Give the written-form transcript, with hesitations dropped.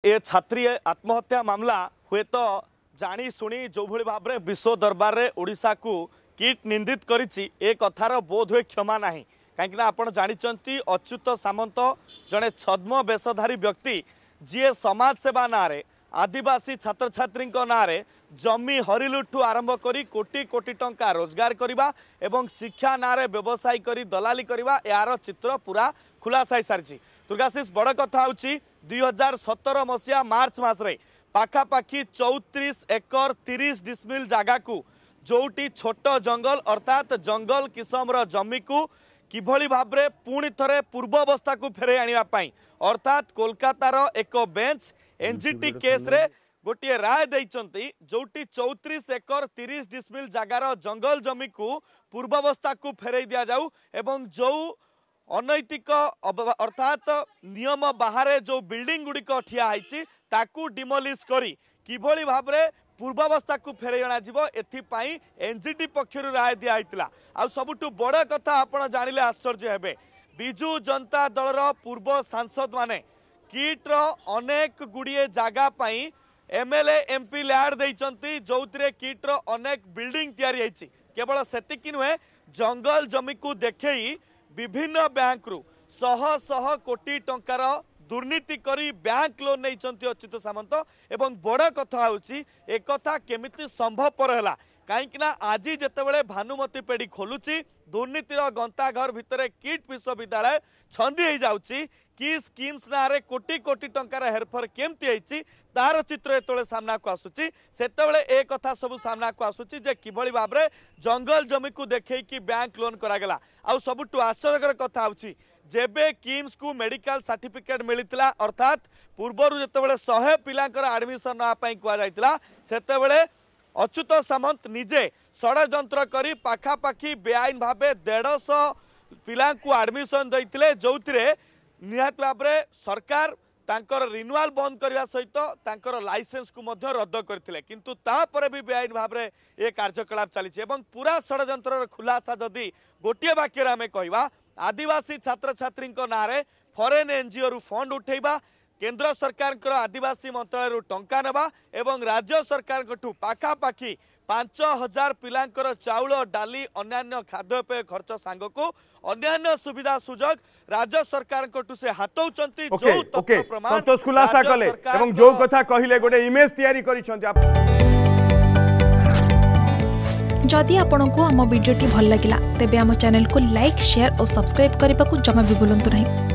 ए छात्री आत्महत्या मामला हुए तो जानी शुणी जो भली भाव में विश्व दरबार में ओडिशा को किट निंदित करिछि ए कथार बोध हुए क्षमा नाही कहीं आपण जानी अच्युत सामंत जड़े छद्म बेशधारी व्यक्ति जी समाज सेवा ना आदिवासी छात्र छात्री ना जमी हरिलुठू आरंभ करी कोटी कोटी टंका रोजगार करवा एवं शिक्षा ना व्यवसाय करी दलाली करवा यार चित्र पूरा खुलासा हो सारी। दुर्गाशीष बड़ कथा हूँ 2017 मसीहा मार्च मासरे पाखापाखी 34 एकर 30 डिसमिल जगह को जोटी छोट जंगल अर्थात जंगल किसमर जमी को किभली भाबरे पुणी थरे पूर्वावस्था को फेरे आनिबा अर्थात कोलकातार एक बेंच एनजीटी केस रे गोटे राय देइचंती जोटी 34 एकर 30 डिसमिल जगार जंगल जमी को पूर्वावस्था को फेरे दिया जाऊ एवं जो अनैतिक अर्थात नियम बाहर जो बिल्डिंग गुड़िक ठिया ताकू डिमोलिश करी किभली भाबरे पूर्वावस्था को फेरे अणाजिबो एथिपाई एनजीटी पक्षरु राय दिया आ सबुठु बड़ कथा आपण जानिले आश्चर्य हेबे बिजू जनता दलर पूर्व सांसद माने किट अनेक गुड़िए जगह पाई एमएलए एमपी लैड देइचंती जोथिरे किट अनेक बिल्डिंग तैयारी होईछि केवल सेतिकी नुहे जंगल जमी को देखई विभिन्न बैंक रु शह शह कोटी टंकार दुर्नीति करी बैंक लोन नहीं अच्युत सामंत एवं बड़ कथा होची एक कथा केमिति संभवपर है कहीं आज जितेबाला भानुमती पेढ़ी खोलुची दुर्नीतिर गंता घर भितर किट विश्वविद्यालय छंदी हो जाउची कि स्कीम्स ना कोटी कोटी टंकार हेरफेर केमती होईची तार चित्र जो सामना को आसूची सेतेबेले ए कथा सब सामना को आसूची जे किभली भाव में जंगल जमी को देखई कि बैंक लोन करागला आ सबुठु आश्चर्यकर कथा होची जेबे किम्स को मेडिकल सर्टिफिकेट मिलता अर्थात पूर्वर जितेबाला 100 पिलांकर एडमिशन नापी कहुला सेतेबेले अच्युत सामंत निजे षड्यंत्र करी पाखापाखी बेआईन भाव 150 पिला एडमिशन देते जो निहाती भाव में सरकार तांकर रिन्युआल बंद करने सहित तांकर लाइसेंस को मध्य रद्द करथिले किंतु तापर भी बेआईन भाव में ये कार्यकलाप चली पूरा षड्यंत्र खुलासा जदि गोटे वाक्य आम कहवा आदिवासी छात्र छात्री नारे फॉरेन एनजीओ रु फंड उठेबा केंद्र सरकार आदिवासी मंत्रालय टंका नेबा एवं राज्य सरकार पाखापाखी 5000 पिलांकर चाउल डाली अन्य खाद्यपेय खर्च सांग को अन्य सुविधा सुजोग राज्य सरकार से हाथौचंती जो तथ्य प्रमाण संतोष खुलासा कले एवं जो कथा कहिले गोटे इमेज तैयारी करिसंती। जदि आपंक आम भिडी भल लगा तेब आम चैनल को लाइक शेयर और सब्सक्राइब करने को जमा भी भूलु नहीं।